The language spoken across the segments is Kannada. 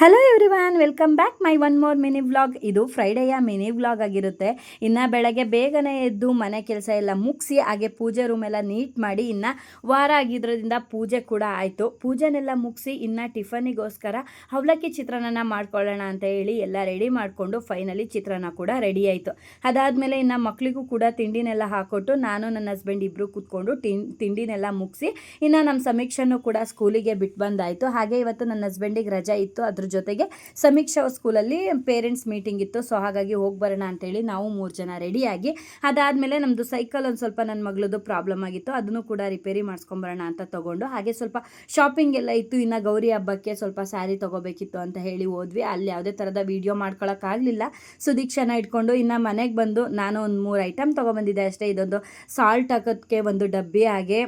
Hello everyone, welcome back my one more mini vlog. ಇದು ಫ್ರೈಡೆಯ ಮಿನಿ ವ್ಲಾಗ್ ಆಗಿರುತ್ತೆ. ಇನ್ನು ಬೆಳಗ್ಗೆ ಬೇಗನೆ ಎದ್ದು ಮನೆ ಕೆಲಸ ಎಲ್ಲ ಮುಗಿಸಿ ಹಾಗೆ ಪೂಜೆ ರೂಮ್ ಎಲ್ಲ ನೀಟ್ ಮಾಡಿ ಇನ್ನು ವಾರ ಆಗಿದ್ರಿಂದ ಪೂಜೆ ಕೂಡ ಆಯಿತು. ಪೂಜೆನೆಲ್ಲ ಮುಗಿಸಿ ಇನ್ನು ಟಿಫನಿಗೋಸ್ಕರ ಅವಲಕ್ಕಿ ಚಿತ್ರಾನ್ನ ಮಾಡ್ಕೊಳ್ಳೋಣ ಅಂತ ಹೇಳಿ ಎಲ್ಲ ರೆಡಿ ಮಾಡಿಕೊಂಡು ಫೈನಲಿ ಚಿತ್ರಾನ್ನ ಕೂಡ ರೆಡಿ ಆಯಿತು. ಅದಾದಮೇಲೆ ಇನ್ನು ಮಕ್ಕಳಿಗೂ ಕೂಡ ತಿಂಡಿನೆಲ್ಲ ಹಾಕ್ಕೊಟ್ಟು ನಾನು ನನ್ನ ಹಸ್ಬೆಂಡ್ ಇಬ್ಬರು ಕೂತ್ಕೊಂಡು ತಿಂಡಿನೆಲ್ಲ ಮುಗಿಸಿ ಇನ್ನು ನಮ್ಮ ಸಮೀಕ್ಷೆನೂ ಕೂಡ ಸ್ಕೂಲಿಗೆ ಬಿಟ್ಟು ಬಂದಾಯಿತು. ಹಾಗೆ ಇವತ್ತು ನನ್ನ ಹಸ್ಬೆಂಡಿಗೆ ರಜೆ ಇತ್ತು. ಅದ್ರ ಜೊತೆಗೆ ಸಮೀಕ್ಷಾ ಸ್ಕೂಲಲ್ಲಿ ಪೇರೆಂಟ್ಸ್ ಮೀಟಿಂಗ್ ಇತ್ತು. ಸೊ ಹಾಗಾಗಿ ಹೋಗಿ ಬರೋಣ ಅಂತೇಳಿ ನಾವು 3 ಜನ ರೆಡಿಯಾಗಿ, ಅದಾದಮೇಲೆ ನಮ್ಮದು ಸೈಕಲ್ ಒಂದು ಸ್ವಲ್ಪ ನನ್ನ ಮಗಳದು ಪ್ರಾಬ್ಲಮ್ ಆಗಿತ್ತು, ಅದನ್ನು ಕೂಡ ರಿಪೇರಿ ಮಾಡಿಸ್ಕೊಂಬರೋಣ ಅಂತ ತೊಗೊಂಡು, ಹಾಗೆ ಸ್ವಲ್ಪ ಶಾಪಿಂಗ್ ಎಲ್ಲ ಇತ್ತು. ಇನ್ನು ಗೌರಿ ಹಬ್ಬಕ್ಕೆ ಸ್ವಲ್ಪ ಸ್ಯಾರಿ ತೊಗೋಬೇಕಿತ್ತು ಅಂತ ಹೇಳಿ ಹೋದ್ವಿ. ಅಲ್ಲಿ ಯಾವುದೇ ಥರದ ವೀಡಿಯೋ ಮಾಡ್ಕೊಳಕ್ಕಾಗಲಿಲ್ಲ. ಸುದೀಕ್ಷಾನ ಇಟ್ಕೊಂಡು ಇನ್ನು ಮನೆಗೆ ಬಂದು ನಾನು ಒಂದು 3 ಐಟಮ್ ತೊಗೊಬಂದಿದ್ದೆ ಅಷ್ಟೇ. ಇದೊಂದು ಸಾಲ್ಟ್ ಹಾಕೋದಕ್ಕೆ ಒಂದು ಡಬ್ಬಿ, ಹಾಗೆ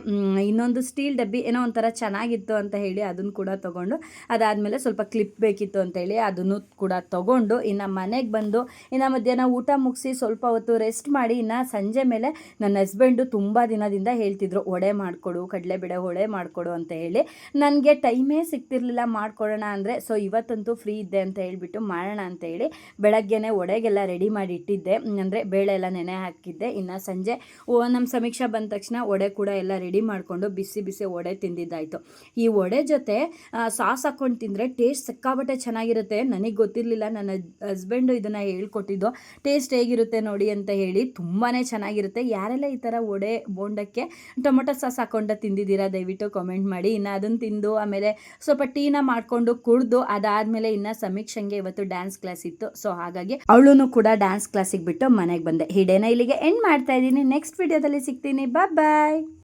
ಇನ್ನೊಂದು ಸ್ಟೀಲ್ ಡಬ್ಬಿ ಏನೋ ಒಂಥರ ಚೆನ್ನಾಗಿತ್ತು ಅಂತ ಹೇಳಿ ಅದನ್ನು ಕೂಡ ತೊಗೊಂಡು, ಅದಾದಮೇಲೆ ಸ್ವಲ್ಪ ಕ್ಲಿಪ್ ಬೇಕಿತ್ತು ಅಂತೇಳಿ ಅದನ್ನು ಕೂಡ ತೊಗೊಂಡು ಇನ್ನು ಮನೆಗೆ ಬಂದು ಇನ್ನು ಮಧ್ಯಾಹ್ನ ಊಟ ಮುಗಿಸಿ ಸ್ವಲ್ಪ ಹೊತ್ತು ರೆಸ್ಟ್ ಮಾಡಿ ಇನ್ನು ಸಂಜೆ ಮೇಲೆ ನನ್ನ ಹಸ್ಬೆಂಡು ತುಂಬ ದಿನದಿಂದ ಹೇಳ್ತಿದ್ರು ವಡೆ ಮಾಡಿಕೊಡು, ಕಡಲೆಬೇಳೆ ವಡೆ ಮಾಡಿಕೊಡು ಅಂತ ಹೇಳಿ. ನನಗೆ ಟೈಮೇ ಸಿಗ್ತಿರ್ಲಿಲ್ಲ ಮಾಡ್ಕೊಡೋಣ ಅಂದರೆ. ಸೊ ಇವತ್ತಂತೂ ಫ್ರೀ ಇದ್ದೆ ಅಂತ ಹೇಳಿಬಿಟ್ಟು ಮಾಡೋಣ ಅಂತ ಹೇಳಿ ಬೆಳಗ್ಗೆನೇ ವಡೆಗೆಲ್ಲ ರೆಡಿ ಮಾಡಿ ಇಟ್ಟಿದ್ದೆ, ಅಂದರೆ ಬೇಳೆ ಎಲ್ಲ ನೆನೆ ಹಾಕಿದ್ದೆ. ಇನ್ನು ಸಂಜೆ ನಮ್ಮ ಸಮೀಕ್ಷೆ ಬಂದ ತಕ್ಷಣ ವಡೆ ಕೂಡ ಎಲ್ಲ ರೆಡಿ ಮಾಡಿಕೊಂಡು ಬಿಸಿ ಬಿಸಿ ವಡೆ ತಿಂದಿದ್ದಾಯಿತು. ಈ ವಡೆ ಜೊತೆ ಸಾಸ್ ಹಾಕ್ಕೊಂಡು ತಿಂದರೆ ಟೇಸ್ಟ್ ಸಿಕ್ಕಾಬಟ್ಟೆ ಚೆನ್ನಾಗಿರುತ್ತೆ. ನನಗೆ ಗೊತ್ತಿರಲಿಲ್ಲ, ನನ್ನ ಹಸ್ಬೆಂಡು ಇದನ್ನು ಹೇಳ್ಕೊಟ್ಟಿದ್ದು. ಟೇಸ್ಟ್ ಹೇಗಿರುತ್ತೆ ನೋಡಿ ಅಂತ ಹೇಳಿ, ತುಂಬಾ ಚೆನ್ನಾಗಿರುತ್ತೆ. ಯಾರೆಲ್ಲ ಈ ಥರ ವಡೆ ಬೋಂಡಕ್ಕೆ ಟೊಮೊಟೊ ಸಾಸ್ ಹಾಕ್ಕೊಂಡು ತಿಂದಿದ್ದೀರಾ ದಯವಿಟ್ಟು ಕಾಮೆಂಟ್ ಮಾಡಿ. ಇನ್ನು ಅದನ್ನು ತಿಂದು ಆಮೇಲೆ ಸ್ವಲ್ಪ ಟೀನ ಮಾಡಿಕೊಂಡು ಕುಡಿದು, ಅದಾದಮೇಲೆ ಇನ್ನು ಸಮೀಕ್ಷೆಗೆ ಇವತ್ತು ಡ್ಯಾನ್ಸ್ ಕ್ಲಾಸ್ ಇತ್ತು. ಸೊ ಹಾಗಾಗಿ ಅವಳು ಕೂಡ ಡ್ಯಾನ್ಸ್ ಕ್ಲಾಸಿಗೆ ಬಿಟ್ಟು ಮನೆಗೆ ಬಂದೆ. ಈ ಡೇನ ಇಲ್ಲಿಗೆ ಎಂಡ್ ಮಾಡ್ತಾ ಇದ್ದೀನಿ. ನೆಕ್ಸ್ಟ್ ವಿಡಿಯೋದಲ್ಲಿ ಸಿಗ್ತೀನಿ. ಬಾಯ್.